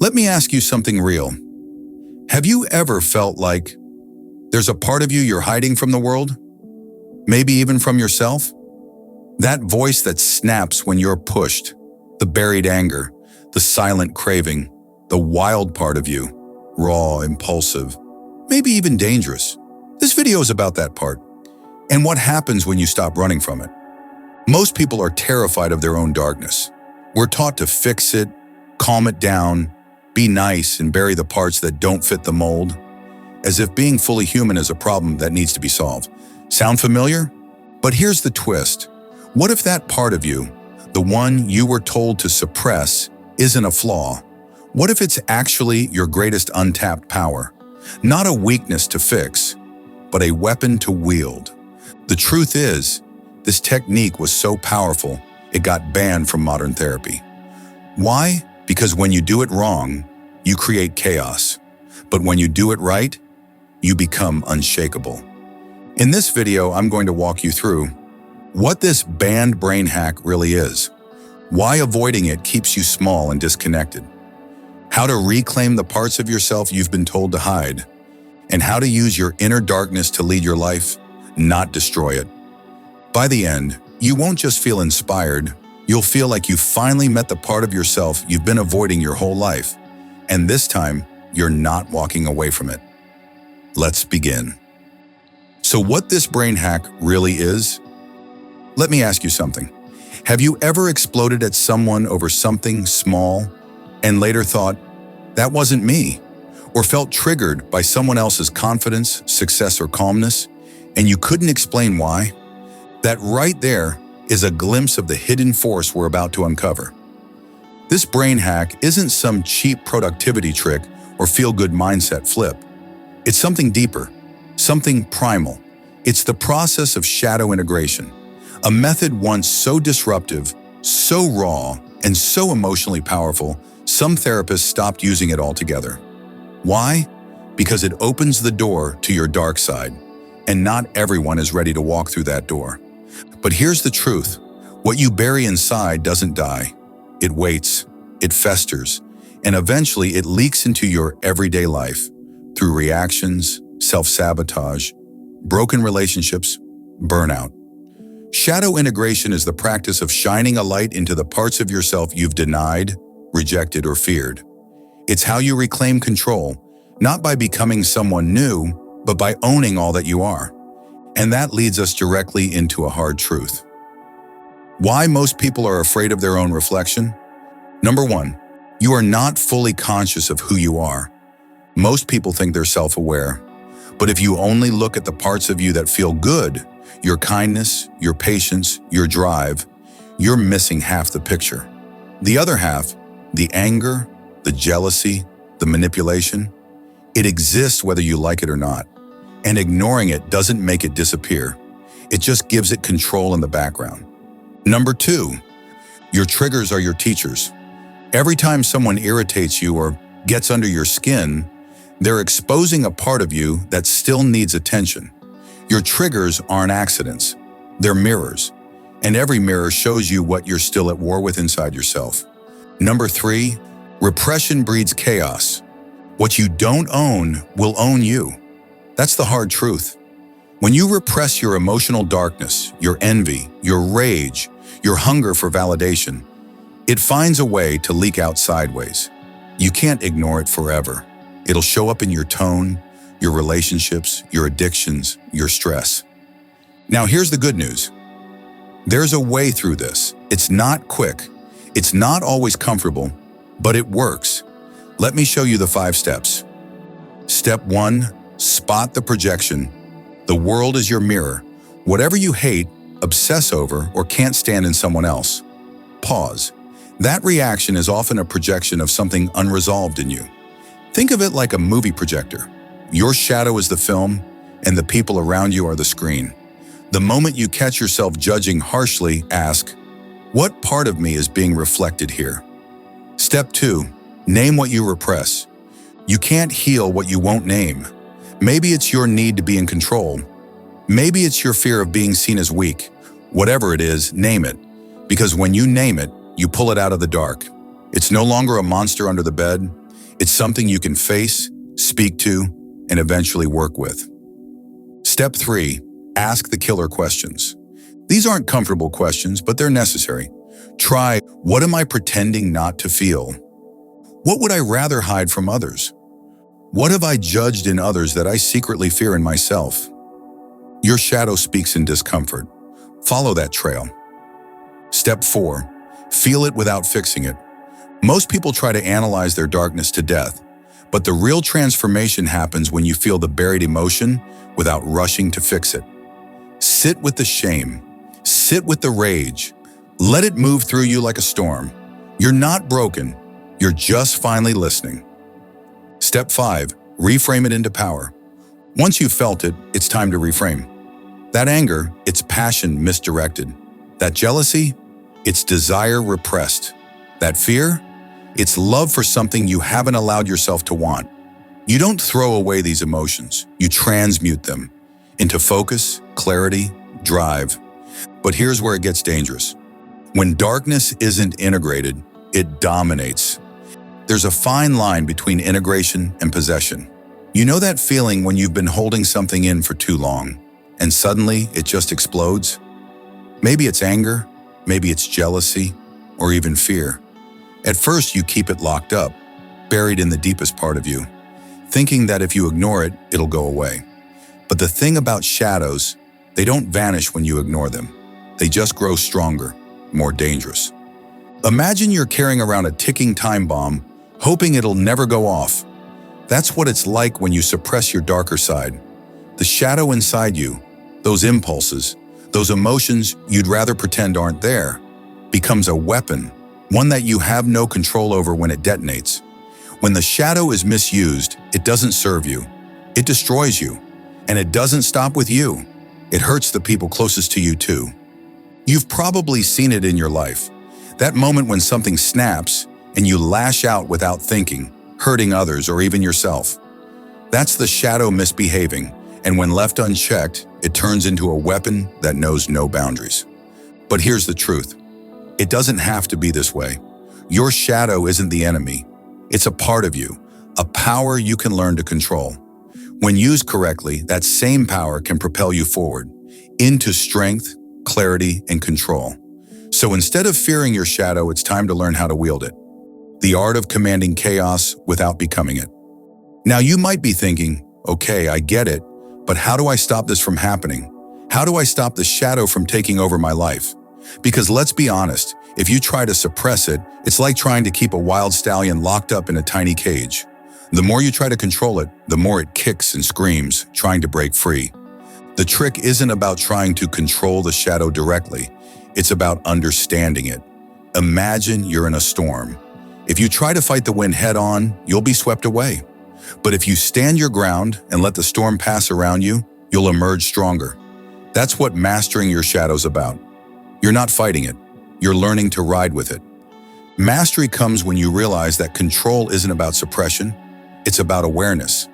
Let me ask you something real. Have you ever felt like there's a part of you you're hiding from the world? Maybe even from yourself? That voice that snaps when you're pushed, the buried anger, the silent craving, the wild part of you, raw, impulsive, maybe even dangerous. This video is about that part and what happens when you stop running from it. Most people are terrified of their own darkness. We're taught to fix it, calm it down, be nice, and bury the parts that don't fit the mold, as if being fully human is a problem that needs to be solved. Sound familiar? But here's the twist. What if that part of you, the one you were told to suppress, isn't a flaw? What if it's actually your greatest untapped power? Not a weakness to fix, but a weapon to wield. The truth is, this technique was so powerful, it got banned from modern therapy. Why? Because when you do it wrong, you create chaos. But when you do it right, you become unshakable. In this video, I'm going to walk you through what this banned brain hack really is, why avoiding it keeps you small and disconnected, how to reclaim the parts of yourself you've been told to hide, and how to use your inner darkness to lead your life, not destroy it. By the end, you won't just feel inspired, you'll feel like you finally met the part of yourself you've been avoiding your whole life, and this time, you're not walking away from it. Let's begin. So what this brain hack really is? Let me ask you something. Have you ever exploded at someone over something small and later thought, that wasn't me? Or felt triggered by someone else's confidence, success, or calmness, and you couldn't explain why? That right there is a glimpse of the hidden force we're about to uncover. This brain hack isn't some cheap productivity trick or feel-good mindset flip. It's something deeper, something primal. It's the process of shadow integration, a method once so disruptive, so raw, and so emotionally powerful, some therapists stopped using it altogether. Why? Because it opens the door to your dark side, and not everyone is ready to walk through that door. But here's the truth. What you bury inside doesn't die. It waits, it festers, and eventually it leaks into your everyday life through reactions, self-sabotage, broken relationships, burnout. Shadow integration is the practice of shining a light into the parts of yourself you've denied, rejected, or feared. It's how you reclaim control, not by becoming someone new, but by owning all that you are. And that leads us directly into a hard truth. Why most people are afraid of their own reflection? Number one, you are not fully conscious of who you are. Most people think they're self-aware. But if you only look at the parts of you that feel good, your kindness, your patience, your drive, you're missing half the picture. The other half, the anger, the jealousy, the manipulation, it exists whether you like it or not. And ignoring it doesn't make it disappear. It just gives it control in the background. Number two, your triggers are your teachers. Every time someone irritates you or gets under your skin, they're exposing a part of you that still needs attention. Your triggers aren't accidents. They're mirrors. And every mirror shows you what you're still at war with inside yourself. Number three, repression breeds chaos. What you don't own will own you. That's the hard truth. When you repress your emotional darkness, your envy, your rage, your hunger for validation, it finds a way to leak out sideways. You can't ignore it forever. It'll show up in your tone, your relationships, your addictions, your stress. Now here's the good news. There's a way through this. It's not quick. It's not always comfortable, but it works. Let me show you the 5 steps. Step 1, spot the projection. The world is your mirror. Whatever you hate, obsess over, or can't stand in someone else, pause. That reaction is often a projection of something unresolved in you. Think of it like a movie projector. Your shadow is the film, and the people around you are the screen. The moment you catch yourself judging harshly, ask, what part of me is being reflected here? Step 2, name what you repress. You can't heal what you won't name. Maybe it's your need to be in control. Maybe it's your fear of being seen as weak. Whatever it is, name it. Because when you name it, you pull it out of the dark. It's no longer a monster under the bed. It's something you can face, speak to, and eventually work with. Step 3. Ask the killer questions. These aren't comfortable questions, but they're necessary. Try, what am I pretending not to feel? What would I rather hide from others? What have I judged in others that I secretly fear in myself? Your shadow speaks in discomfort. Follow that trail. Step 4. Feel it without fixing it. Most people try to analyze their darkness to death, but the real transformation happens when you feel the buried emotion without rushing to fix it. Sit with the shame. Sit with the rage. Let it move through you like a storm. You're not broken. You're just finally listening. Step 5. Reframe it into power. Once you've felt it, it's time to reframe. That anger, it's passion misdirected. That jealousy, it's desire repressed. That fear, it's love for something you haven't allowed yourself to want. You don't throw away these emotions. You transmute them into focus, clarity, drive. But here's where it gets dangerous. When darkness isn't integrated, it dominates. There's a fine line between integration and possession. You know that feeling when you've been holding something in for too long, and suddenly it just explodes? Maybe it's anger, maybe it's jealousy, or even fear. At first, you keep it locked up, buried in the deepest part of you, thinking that if you ignore it, it'll go away. But the thing about shadows, they don't vanish when you ignore them. They just grow stronger, more dangerous. Imagine you're carrying around a ticking time bomb, hoping it'll never go off. That's what it's like when you suppress your darker side. The shadow inside you, those impulses, those emotions you'd rather pretend aren't there, becomes a weapon, one that you have no control over when it detonates. When the shadow is misused, it doesn't serve you. It destroys you. And it doesn't stop with you. It hurts the people closest to you too. You've probably seen it in your life. That moment when something snaps and you lash out without thinking, hurting others or even yourself. That's the shadow misbehaving, and when left unchecked, it turns into a weapon that knows no boundaries. But here's the truth. It doesn't have to be this way. Your shadow isn't the enemy. It's a part of you, a power you can learn to control. When used correctly, that same power can propel you forward, into strength, clarity, and control. So instead of fearing your shadow, it's time to learn how to wield it. The art of commanding chaos without becoming it. Now you might be thinking, okay, I get it, but how do I stop this from happening? How do I stop the shadow from taking over my life? Because let's be honest, if you try to suppress it, it's like trying to keep a wild stallion locked up in a tiny cage. The more you try to control it, the more it kicks and screams, trying to break free. The trick isn't about trying to control the shadow directly. It's about understanding it. Imagine you're in a storm. If you try to fight the wind head-on, you'll be swept away. But if you stand your ground and let the storm pass around you, you'll emerge stronger. That's what mastering your shadow's about. You're not fighting it. You're learning to ride with it. Mastery comes when you realize that control isn't about suppression. It's about awareness.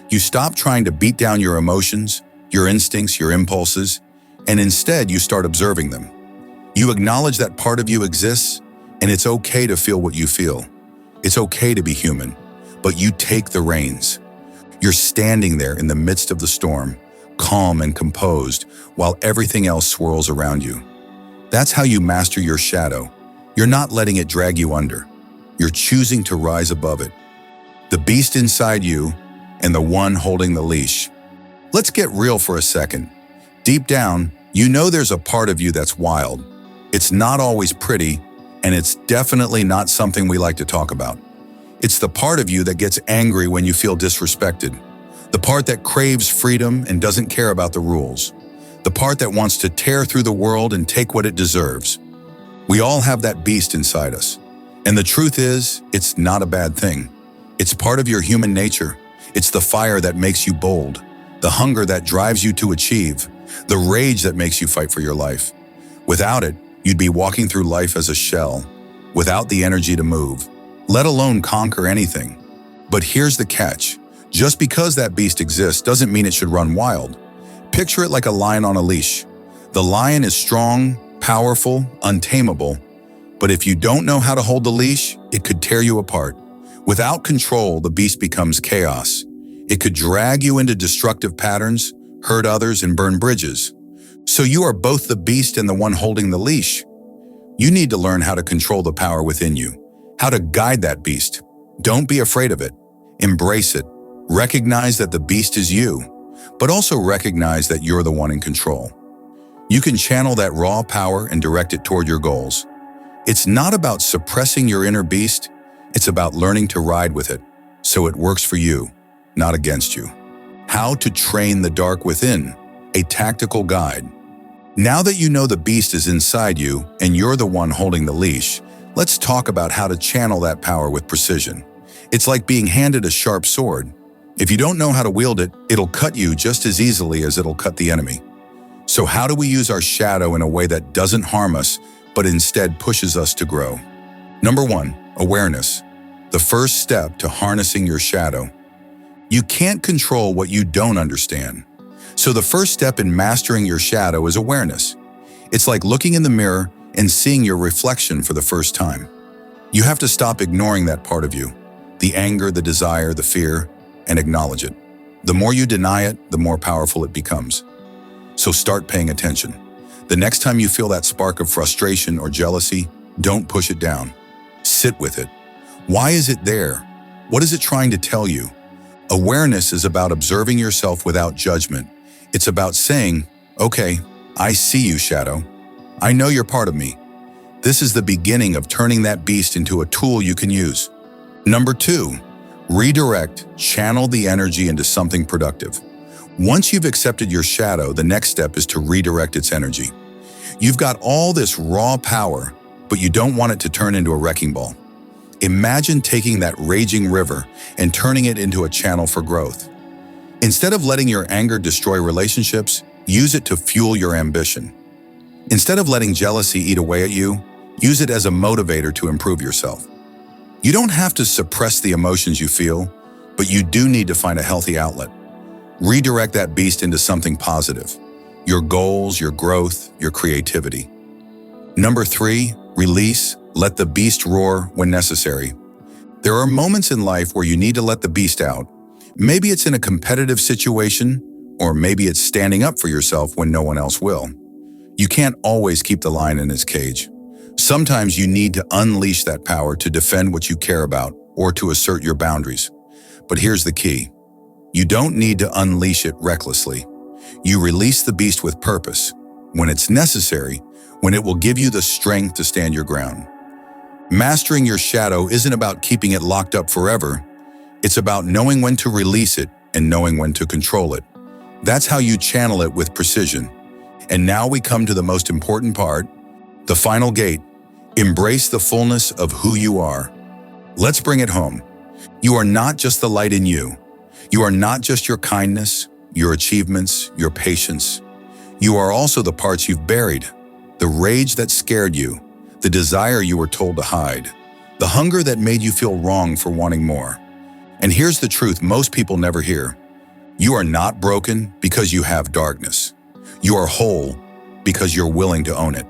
You stop trying to beat down your emotions, your instincts, your impulses, and instead you start observing them. You acknowledge that part of you exists, and it's okay to feel what you feel. It's okay to be human, but you take the reins. You're standing there in the midst of the storm, calm and composed, while everything else swirls around you. That's how you master your shadow. You're not letting it drag you under. You're choosing to rise above it. The beast inside you and the one holding the leash. Let's get real for a second. Deep down, you know there's a part of you that's wild. It's not always pretty, and it's definitely not something we like to talk about. It's the part of you that gets angry when you feel disrespected. The part that craves freedom and doesn't care about the rules. The part that wants to tear through the world and take what it deserves. We all have that beast inside us. And the truth is, it's not a bad thing. It's part of your human nature. It's the fire that makes you bold, the hunger that drives you to achieve, the rage that makes you fight for your life. Without it, you'd be walking through life as a shell, without the energy to move, let alone conquer anything. But here's the catch. Just because that beast exists doesn't mean it should run wild. Picture it like a lion on a leash. The lion is strong, powerful, untamable, but if you don't know how to hold the leash, it could tear you apart. Without control, the beast becomes chaos. It could drag you into destructive patterns, hurt others, and burn bridges. So you are both the beast and the one holding the leash. You need to learn how to control the power within you, how to guide that beast. Don't be afraid of it. Embrace it. Recognize that the beast is you, but also recognize that you're the one in control. You can channel that raw power and direct it toward your goals. It's not about suppressing your inner beast, it's about learning to ride with it, so it works for you, not against you. How to train the dark within, a tactical guide. Now that you know the beast is inside you and you're the one holding the leash, let's talk about how to channel that power with precision. It's like being handed a sharp sword. If you don't know how to wield it, it'll cut you just as easily as it'll cut the enemy. So how do we use our shadow in a way that doesn't harm us, but instead pushes us to grow? Number 1, awareness. The first step to harnessing your shadow. You can't control what you don't understand. So the first step in mastering your shadow is awareness. It's like looking in the mirror and seeing your reflection for the first time. You have to stop ignoring that part of you, the anger, the desire, the fear, and acknowledge it. The more you deny it, the more powerful it becomes. So start paying attention. The next time you feel that spark of frustration or jealousy, don't push it down. Sit with it. Why is it there? What is it trying to tell you? Awareness is about observing yourself without judgment. It's about saying, okay, I see you, shadow. I know you're part of me. This is the beginning of turning that beast into a tool you can use. Number 2, redirect, channel the energy into something productive. Once you've accepted your shadow, the next step is to redirect its energy. You've got all this raw power, but you don't want it to turn into a wrecking ball. Imagine taking that raging river and turning it into a channel for growth. Instead of letting your anger destroy relationships, use it to fuel your ambition. Instead of letting jealousy eat away at you, use it as a motivator to improve yourself. You don't have to suppress the emotions you feel, but you do need to find a healthy outlet. Redirect that beast into something positive. Your goals, your growth, your creativity. Number 3, release. Let the beast roar when necessary. There are moments in life where you need to let the beast out. Maybe it's in a competitive situation, or maybe it's standing up for yourself when no one else will. You can't always keep the lion in its cage. Sometimes you need to unleash that power to defend what you care about or to assert your boundaries. But here's the key. You don't need to unleash it recklessly. You release the beast with purpose, when it's necessary, when it will give you the strength to stand your ground. Mastering your shadow isn't about keeping it locked up forever. It's about knowing when to release it and knowing when to control it. That's how you channel it with precision. And now we come to the most important part, the final gate. Embrace the fullness of who you are. Let's bring it home. You are not just the light in you. You are not just your kindness, your achievements, your patience. You are also the parts you've buried, the rage that scared you, the desire you were told to hide, the hunger that made you feel wrong for wanting more. And here's the truth most people never hear. You are not broken because you have darkness. You are whole because you're willing to own it.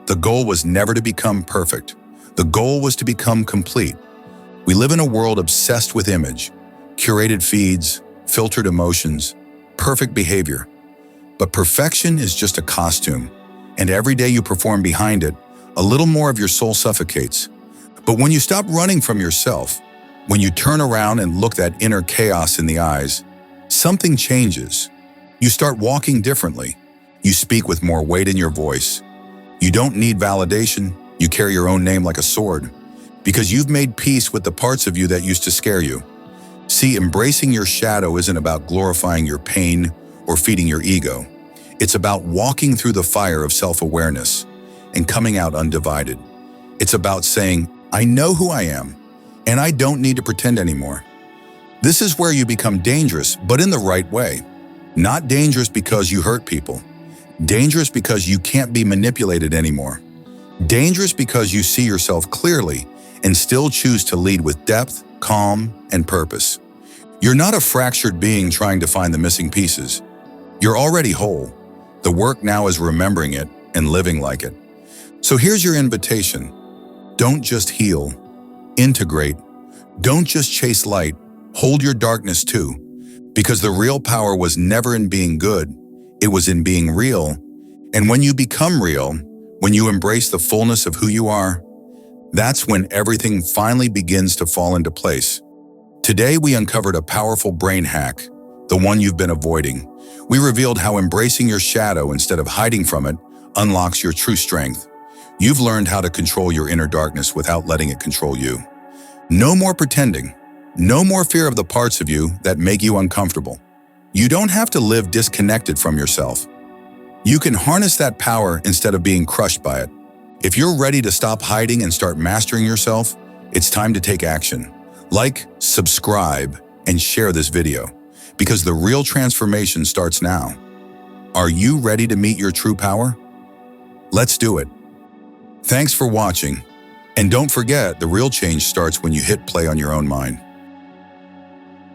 The goal was never to become perfect. The goal was to become complete. We live in a world obsessed with image, curated feeds, filtered emotions, perfect behavior. But perfection is just a costume, and every day you perform behind it, a little more of your soul suffocates. But when you stop running from yourself, when you turn around and look that inner chaos in the eyes, something changes. You start walking differently. You speak with more weight in your voice. You don't need validation. You carry your own name like a sword, because you've made peace with the parts of you that used to scare you. See, embracing your shadow isn't about glorifying your pain or feeding your ego. It's about walking through the fire of self-awareness and coming out undivided. It's about saying, I know who I am, and I don't need to pretend anymore. This is where you become dangerous, but in the right way. Not dangerous because you hurt people. Dangerous because you can't be manipulated anymore. Dangerous because you see yourself clearly and still choose to lead with depth, calm, and purpose. You're not a fractured being trying to find the missing pieces. You're already whole. The work now is remembering it and living like it. So here's your invitation. Don't just heal, integrate, Don't just chase light, hold your darkness too, because the real power was never in being good, it was in being real. And when you become real, when you embrace the fullness of who you are, that's when everything finally begins to fall into place. Today we uncovered a powerful brain hack, the one you've been avoiding. We revealed how embracing your shadow instead of hiding from it unlocks your true strength. You've learned how to control your inner darkness without letting it control you. No more pretending. No more fear of the parts of you that make you uncomfortable. You don't have to live disconnected from yourself. You can harness that power instead of being crushed by it. If you're ready to stop hiding and start mastering yourself, it's time to take action. Like, subscribe, and share this video, because the real transformation starts now. Are you ready to meet your true power? Let's do it. Thanks for watching. And don't forget, the real change starts when you hit play on your own mind.